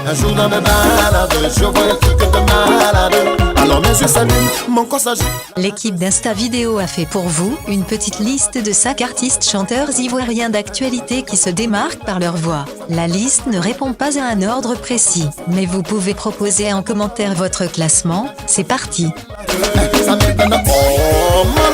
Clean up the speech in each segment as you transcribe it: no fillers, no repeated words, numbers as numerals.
Un jour dans mes balades, je vois un truc de malade. Alors mes yeux s'allument, mon corps s'agite. L'équipe d'Insta Vidéo a fait pour vous une petite liste de 5 artistes chanteurs ivoiriens d'actualité qui se démarquent par leur voix. La liste ne répond pas à un ordre précis, mais vous pouvez proposer en commentaire votre classement. C'est parti! Ça me donne mal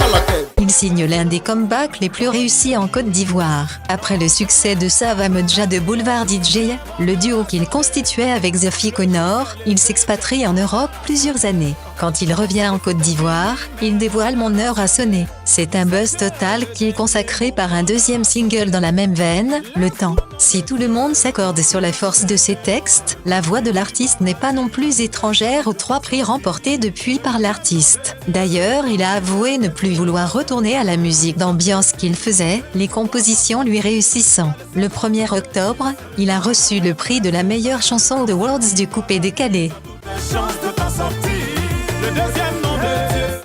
à la tête. Il signe l'un des comebacks les plus réussis en Côte d'Ivoire. Après le succès de Sava Modja de Boulevard DJ, le duo qu'il constituait avec Zafi Connor, il s'expatrie en Europe plusieurs années. Quand il revient en Côte d'Ivoire, il dévoile Mon heure a sonné. C'est un buzz total qui est consacré par un deuxième single dans la même veine, Le temps. Si tout le monde s'accorde sur la force de ses textes, la voix de l'artiste n'est pas non plus étrangère aux 3 prix remportés depuis par l'artiste. D'ailleurs, il a avoué ne plus vouloir retourner à la musique d'ambiance qu'il faisait, les compositions lui réussissant. Le 1er octobre, il a reçu le prix de la meilleure chanson aux Awards du Coupé Décalé.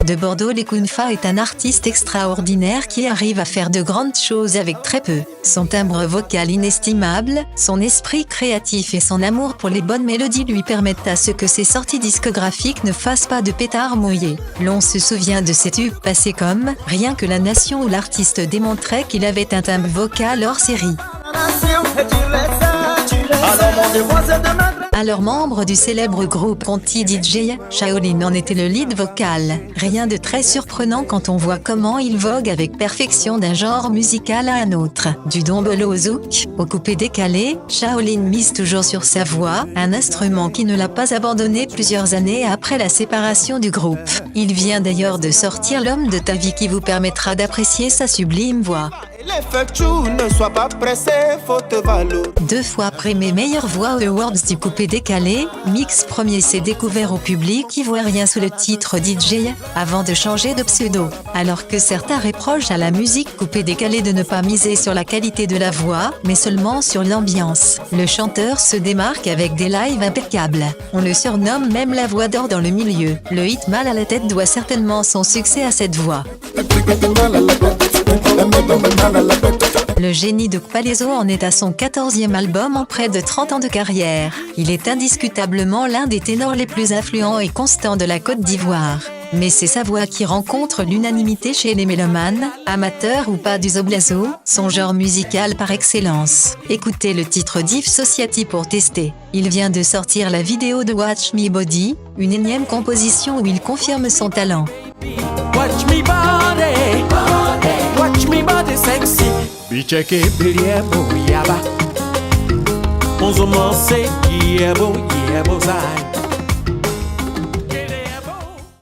De Bordeaux, Lekunfa est un artiste extraordinaire qui arrive à faire de grandes choses avec très peu. Son timbre vocal inestimable, son esprit créatif et son amour pour les bonnes mélodies lui permettent à ce que ses sorties discographiques ne fassent pas de pétard mouillé. L'on se souvient de ses tubes passés comme « Rien que la nation » où l'artiste démontrait qu'il avait un timbre vocal hors série. Alors membre du célèbre groupe Conti DJ, Shaolin en était le lead vocal. Rien de très surprenant quand on voit comment il vogue avec perfection d'un genre musical à un autre. Du dombolo au zouk, au coupé décalé, Shaolin mise toujours sur sa voix, un instrument qui ne l'a pas abandonné plusieurs années après la séparation du groupe. Il vient d'ailleurs de sortir L'homme de ta vie qui vous permettra d'apprécier sa sublime voix. Ne sois pas pressé, faut te valoir. 2 fois primé meilleure voix aux Awards du coupé décalé, Mix premier s'est découvert au public ivoirien sous le titre DJ, avant de changer de pseudo. Alors que certains reprochent à la musique coupé décalé de ne pas miser sur la qualité de la voix, mais seulement sur l'ambiance, le chanteur se démarque avec des lives impeccables. On le surnomme même la voix d'or dans le milieu. Le hit Mal à la tête doit certainement son succès à cette voix. Le génie de Kpalaizo en est à son 14e album en près de 30 ans de carrière. Il est indiscutablement l'un des ténors les plus influents et constants de la Côte d'Ivoire. Mais c'est sa voix qui rencontre l'unanimité chez les mélomanes, amateurs ou pas du zoblazo, son genre musical par excellence. Écoutez le titre Div Society pour tester. Il vient de sortir la vidéo de Watch Me Body, une énième composition où il confirme son talent. Watch me body, watch me body sexy. Bicheke biliebo yaba. Onzo manse yebo zai.